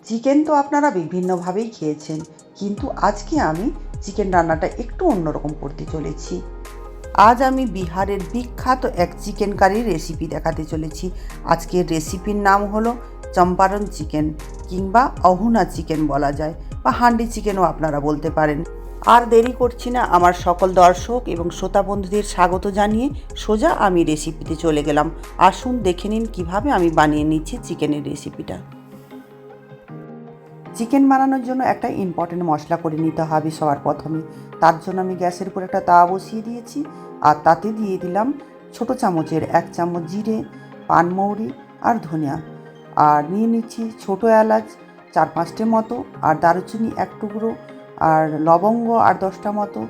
Chicken তো আপনারা বিভিন্নভাবেই খেয়েছেন, কিন্তু আজকে আমি চিকেন রান্নাটা একটু অন্যরকম করতে চলেছি। আজ আমি বিহারের বিখ্যাত এক চিকেন কারির রেসিপি দেখাতে চলেছি। আজকের রেসিপির নাম হলো চম্পারন চিকেন, কিংবা অহুনা চিকেন বলা যায়, বা হান্ডি চিকেনও আপনারা বলতে পারেন। আর দেরি করছি না, আমার সকল দর্শক এবং শ্রোতা বন্ধুদের স্বাগত জানিয়ে সোজা আমি রেসিপিতে চলে গেলাম। আসুন দেখে নিন কীভাবে আমি বানিয়ে নিচ্ছি চিকেনের রেসিপিটা। চিকেন বানানোর জন্য একটা ইম্পর্টেন্ট মশলা করে নিতে হবে সবার প্রথমে। তার জন্য আমি গ্যাসের উপর একটা তাওয়া বসিয়ে দিয়েছি, আর তাতে দিয়ে দিলাম ছোটো চামচের 1 চামচ জিরে, পানমৌরি আর ধনিয়া, আর নিয়ে নিচ্ছি ছোটো এলাচ 4-5টে মতো, আর দারুচিনি 1 টুকরো, আর লবঙ্গ 8-10টা মতো,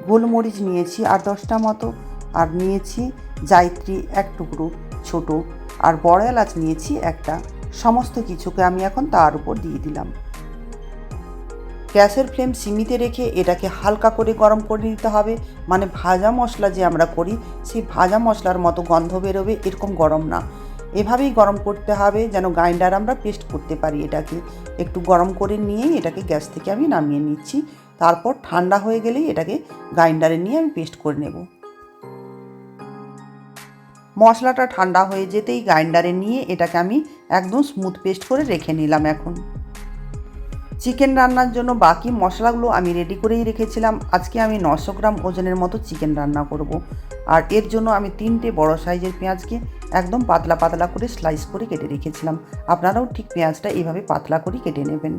গোলমরিচ নিয়েছি 8-10টা মতো, আর নিয়েছি জায়ত্রী 1 টুকরো ছোটো, আর বড় এলাচ নিয়েছি একটা। সমস্ত কিছুকে আমি এখন তার উপর দিয়ে দিলাম। গ্যাসের ফ্লেম সিমিতে রেখে এটাকে হালকা করে গরম করে নিতে হবে। মানে ভাজা মশলা যে আমরা করি, সেই ভাজা মশলার মতো গন্ধ বেরোবে এরকম গরম না, এভাবেই গরম করতে হবে যেন গ্রাইন্ডার আমরা পেস্ট করতে পারি। এটাকে একটু গরম করে নিয়েই এটাকে গ্যাস থেকে আমি নামিয়ে নিচ্ছি। তারপর ঠান্ডা হয়ে গেলেই এটাকে গ্রাইন্ডারে নিয়ে আমি পেস্ট করে নেব। মশলাটা ঠান্ডা হয়ে যেতেই গ্রাইন্ডারে নিয়ে এটাকে আমি একদম স্মুথ পেস্ট করে রেখে নিলাম। এখন চিকেন রান্নার জন্য বাকি মশলাগুলো আমি রেডি করেই রেখেছিলাম। আজকে আমি 900 গ্রাম ওজনের মতো চিকেন রান্না করব, আর এর জন্য আমি 3টে বড় সাইজের পেঁয়াজকে একদম পাতলা পাতলা করে স্লাইস করে কেটে রেখেছিলাম। আপনারাও ঠিক পেঁয়াজটা এইভাবে পাতলা করে কেটে নেবেন।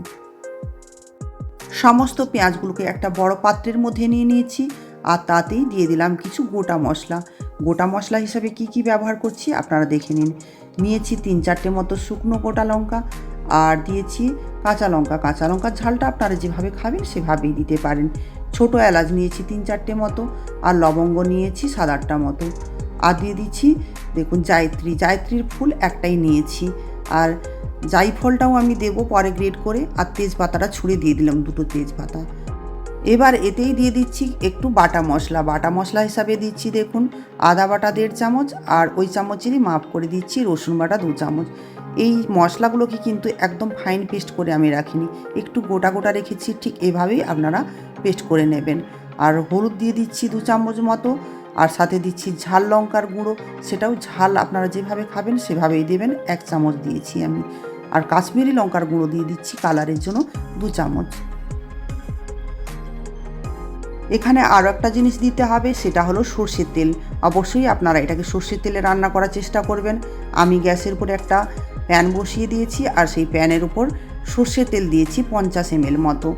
সমস্ত পেঁয়াজগুলোকে একটা বড় পাত্রের মধ্যে নিয়ে নিয়েছি, আর তাতেই দিয়ে দিলাম কিছু গোটা মশলা। গোটা মশলা হিসাবে কি কি ব্যবহার করছি আপনারা দেখে নিন। নিয়েছি 3-4টে মতো শুকনো গোটা লঙ্কা, আর দিয়েছি কাঁচা লঙ্কা। কাঁচা লঙ্কার ঝালটা আপনারা যেভাবে খাবেন সেভাবেই দিতে পারেন। ছোটো এলাচ নিয়েছি 3-4টে মতো, আর লবঙ্গ নিয়েছি 7-8টা মতো, আর দিয়ে দিচ্ছি দেখুন জায়ত্রীর ফুল একটাই নিয়েছি, আর জায়ফলটাও আমি দেবো পরে গ্রেট করে, আর তেজপাতাটা ছুঁড়ে দিয়ে দিলাম 2টো তেজপাতা। এবার এতেই দিয়ে দিচ্ছি একটু বাটা মশলা হিসাবে দিচ্ছি দেখুন আদা বাটা 1.5 চামচ, আর ওই চামচেরই মাপ করে দিচ্ছি রসুন বাটা 2 চামচ। এই মশলাগুলোকে কিন্তু একদম ফাইন পেস্ট করে আমি রাখিনি, একটু গোটা গোটা রেখেছি। ঠিক এভাবেই আপনারা পেস্ট করে নেবেন। আর হলুদ দিয়ে দিচ্ছি 2 চামচ মতো, আর সাথে দিচ্ছি ঝাল লঙ্কার গুঁড়ো, সেটাও ঝাল আপনারা যেভাবে খাবেন সেভাবেই দেবেন, 1 চামচ দিয়েছি আমি। আর কাশ্মীরি লঙ্কার গুঁড়ো দিয়ে দিচ্ছি কালারের জন্য 2 চামচ। এখানে আরও একটা জিনিস দিতে হবে, সেটা হলো সর্ষের তেল। অবশ্যই আপনারা এটাকে সর্ষের তেলে রান্না করার চেষ্টা করবেন। আমি গ্যাসের উপরে একটা প্যান বসিয়ে দিয়েছি, আর সেই প্যানের উপর সর্ষের তেল দিয়েছি 50 ml মতো।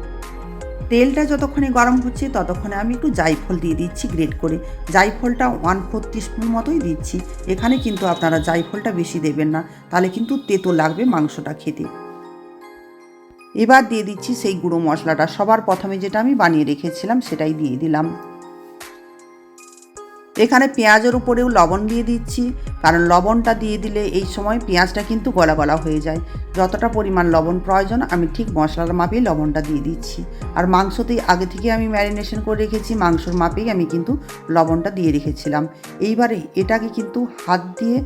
তেলটা যতক্ষণে গরম হচ্ছে ততক্ষণে আমি একটু জায়ফল দিয়ে দিচ্ছি গ্রেট করে। জায়ফলটা 1/4 টিস্পুন মতোই দিচ্ছি। এখানে কিন্তু আপনারা জায়ফলটা বেশি দেবেন না, তাহলে কিন্তু তেতো লাগবে মাংসটা খেতে। এবার দিয়ে দিচ্ছি সেই গুঁড়ো মশলাটা, সবার প্রথমে যেটা আমি বানিয়ে রেখেছিলাম সেটাই দিয়ে দিলাম। এখানে পেঁয়াজের উপরেও লবণ দিয়ে দিচ্ছি, কারণ লবণটা দিয়ে দিলে এই সময় পেঁয়াজটা কিন্তু গলা গলা হয়ে যায়। যতটা পরিমাণ লবণ প্রয়োজন আমি ঠিক মশলার মাপেই লবণটা দিয়ে দিচ্ছি। আর মাংসতেই আগে থেকে আমি ম্যারিনেশন করে রেখেছি, মাংসর মাপেই আমি কিন্তু লবণটা দিয়ে রেখেছিলাম। এইবারে এটাকে কিন্তু হাত দিয়ে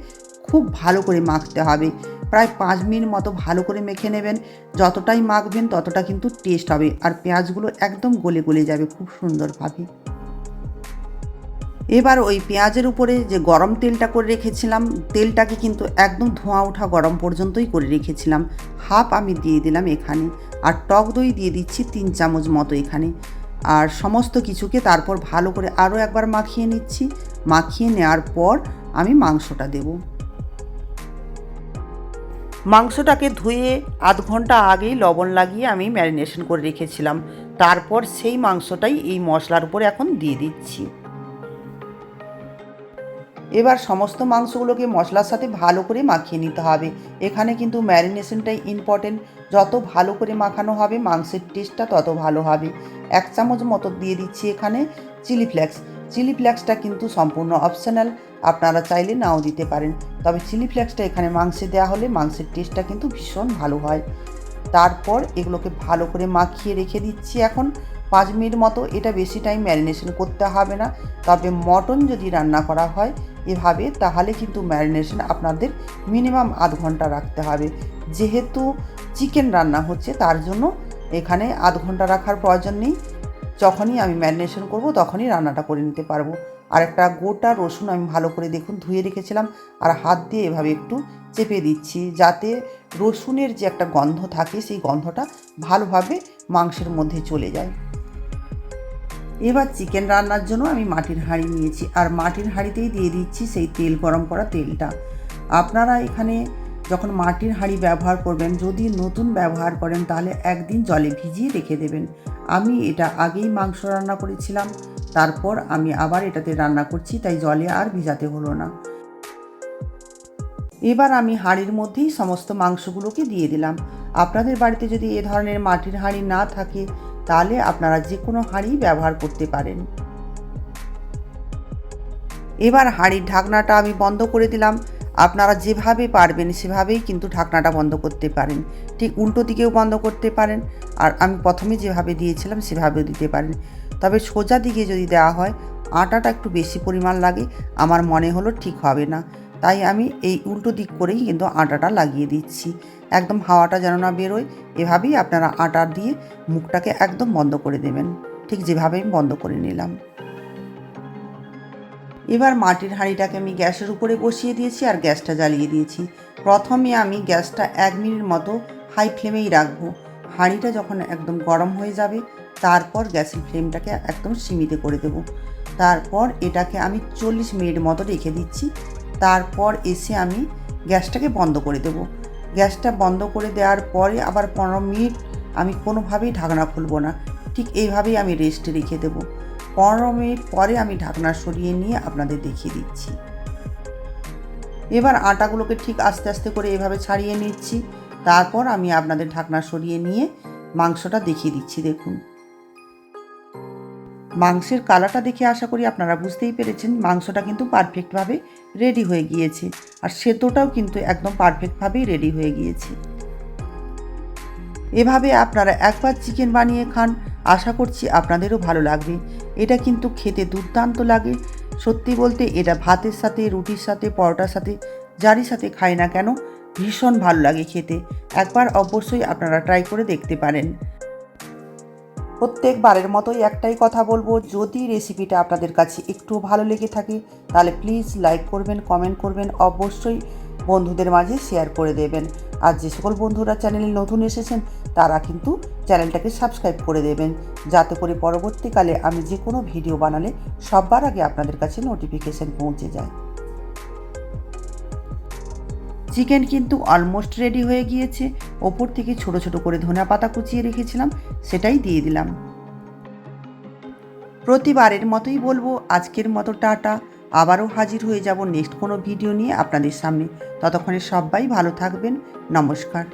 খুব ভালো করে মাখতে হবে। প্রায় 5 মিনিট মতো ভালো করে মেখে নেবেন। যতটাই মাখবেন ততটা কিন্তু টেস্ট হবে, আর পেঁয়াজগুলো একদম গলে গলে যাবে খুব সুন্দরভাবে। এবার ওই পেঁয়াজের উপরে যে গরম তেলটা করে রেখেছিলাম, তেলটাকে কিন্তু একদম ধোঁয়া ওঠা গরম পর্যন্তই করে রেখেছিলাম। হাফ আমি দিয়ে দিলাম এখানে, আর টক দই দিয়ে দিচ্ছি 3 চামচ মতো এখানে। আর সমস্ত কিছুকে তারপর ভালো করে আরও একবার মাখিয়ে নিচ্ছি। মাখিয়ে নেওয়ার পর আমি মাংসটা দেব। মাংসটাকে ধুয়ে আধ ঘন্টা আগেই লবণ লাগিয়ে আমি ম্যারিনেশন করে রেখেছিলাম। তারপর সেই মাংসটাই এই মশলার উপরে এখন দিয়ে দিচ্ছি। এবার সমস্ত মাংসগুলোকে মশলার সাথে ভালো করে মাখিয়ে নিতে হবে। এখানে কিন্তু ম্যারিনেশনটাই ইম্পর্টেন্ট। যত ভালো করে মাখানো হবে মাংসের টেস্টটা তত ভালো হবে। 1 চামচ মতো দিয়ে দিচ্ছি এখানে চিলি ফ্লেক্স। চিলি ফ্লেক্সটা কিন্তু সম্পূর্ণ অপশনাল, আপনারা চাইলে নাও দিতে পারেন। তবে চিলি ফ্লেক্সটা এখানে মাংসে দেওয়া হলে মাংসের টেস্টটা কিন্তু ভীষণ ভালো হয়। তারপর এগুলোকে ভালো করে মাখিয়ে রেখে দিচ্ছি এখন 5 মিনিট মতো। এটা বেশি টাইম ম্যারিনেশন করতে হবে না। তবে মটন যদি রান্না করা হয় এভাবে, তাহলে কিন্তু ম্যারিনেশন আপনাদের মিনিমাম আধ ঘন্টা রাখতে হবে। যেহেতু চিকেন রান্না হচ্ছে, তার জন্য এখানে আধ ঘন্টা রাখার প্রয়োজন নেই। যখনই আমি ম্যারিনেশন করব তখনই রান্নাটা করে নিতে পারবো। আর একটা গোটা রসুন আমি ভালো করে দেখুন ধুয়ে রেখেছিলাম, আর হাত দিয়ে এভাবে একটু চেপে দিচ্ছি, যাতে রসুনের যে একটা গন্ধ থাকে সেই গন্ধটা ভালোভাবে মাংসের মধ্যে চলে যায়। এবার চিকেন রান্নার জন্য আমি মাটির হাঁড়ি নিয়েছি, আর মাটির হাঁড়িতেই দিয়ে দিচ্ছি সেই তেল, গরম করা তেলটা। আপনারা এখানে যখন মাটির হাঁড়ি ব্যবহার করবেন, যদি নতুন ব্যবহার করেন তাহলে একদিন জলে ভিজিয়ে রেখে দেবেন। আমি এটা আগেই মাংস রান্না করেছিলাম, তারপর আমি আবার এটাতে রান্না করছি, তাই জলে আর ভিজাতে হলো না। এবার আমি হাঁড়ির মধ্যেই সমস্ত মাংসগুলোকে দিয়ে দিলাম। আপনাদের বাড়িতে যদি এ ধরনের মাটির হাঁড়ি না থাকে তাহলে আপনারা যে কোনো হাঁড়ি ব্যবহার করতে পারেন। এবার হাঁড়ির ঢাকনাটা আমি বন্ধ করে দিলাম। আপনারা যেভাবে পারবেন সেভাবেই কিন্তু ঢাকনাটা বন্ধ করতে পারেন, ঠিক উল্টো দিকেও বন্ধ করতে পারেন, আর আমি প্রথমে যেভাবে দিয়েছিলাম সেভাবেও দিতে পারেন। তবে সোজা দিকে যদি দেওয়া হয় আটাটা একটু বেশি পরিমাণ লাগে, আমার মনে হলো ঠিক হবে না, তাই আমি এই উল্টো দিক করেই কিন্তু আটাটা লাগিয়ে দিচ্ছি। একদম হাওয়াটা যেন না বেরোয়, এভাবেই আপনারা আটা দিয়ে মুখটাকে একদম বন্ধ করে দেবেন, ঠিক যেভাবে আমি বন্ধ করে নিলাম। এবার মাটির হাঁড়িটাকে আমি গ্যাসের উপরে বসিয়ে দিয়েছি আর গ্যাসটা জ্বালিয়ে দিয়েছি। প্রথমে আমি গ্যাসটা 1 মিনিট মতো হাই ফ্লেমেই রাখবো। হাঁড়িটা যখন একদম গরম হয়ে যাবে তারপর গ্যাসের ফ্লেমটাকে একদম সীমিত করে দেব। তারপর এটাকে আমি 40 মিনিট মতো রেখে দিচ্ছি। তারপর এসে আমি গ্যাসটাকে বন্ধ করে দেব। গ্যাসটা বন্ধ করে দেওয়ার পরে আবার 15 মিনিট আমি কোনোভাবেই ঢাকনা খুলব না, ঠিক এইভাবেই আমি রেস্টে রেখে দেবো। 15 মিনিট পরে আমি ঢাকনা সরিয়ে নিয়ে আপনাদের দেখিয়ে দিচ্ছি। এবার আটাগুলোকে ঠিক আস্তে আস্তে করে এভাবে ছাড়িয়ে নিচ্ছি। তারপর আমি আপনাদের ঢাকনা সরিয়ে নিয়ে মাংসটা দেখিয়ে দিচ্ছি। দেখুন, মাংসের কালারটা দেখে আশা করি আপনারা বুঝতেই পেরেছেন মাংসটা কিন্তু পারফেক্টভাবে রেডি হয়ে গিয়েছে, আর সেদ্ধটাও কিন্তু একদম পারফেক্টভাবেই রেডি হয়ে গিয়েছে। এভাবে আপনারা একবার চিকেন বানিয়ে খান, আশা করছি আপনাদেরও ভালো লাগবে। এটা কিন্তু খেতে দুর্দান্ত লাগে। সত্যি বলতে এটা ভাতের সাথে, রুটির সাথে, পরোটার সাথে, যারই সাথে খাই না কেন ভীষণ ভালো লাগে খেতে। একবার অবশ্যই আপনারা ট্রাই করে দেখতে পারেন। প্রত্যেকবারের মতোই একটাই কথা বলবো, যদি রেসিপিটা আপনাদের কাছে একটু ভালো লেগে থাকে তাহলে প্লিজ লাইক করবেন, কমেন্ট করবেন, অবশ্যই বন্ধুদের মাঝে শেয়ার করে দেবেন। আর যে সকল বন্ধুরা চ্যানেলে নতুন এসেছেন তারা কিন্তু চ্যানেলটাকে সাবস্ক্রাইব করে দেবেন, যাতে করে পরবর্তীকালে আমি যে কোনো ভিডিও বানালে সবার আগে আপনাদের কাছে নোটিফিকেশান পৌঁছে যায়। চিকেন কিন্তু অলমোস্ট রেডি হয়ে গিয়েছে। ওপর থেকে ছোট ছোট করে ধনেপাতা পাতা কুচিয়ে রেখেছিলাম, সেটাই দিয়ে দিলাম। প্রতিবারের মতোই বলবো, আজকের মতো টাটা। আবারও হাজির হয়ে যাব নেক্সট কোনো ভিডিও নিয়ে আপনাদের সামনে। ততক্ষণে সবাই ভালো থাকবেন। নমস্কার।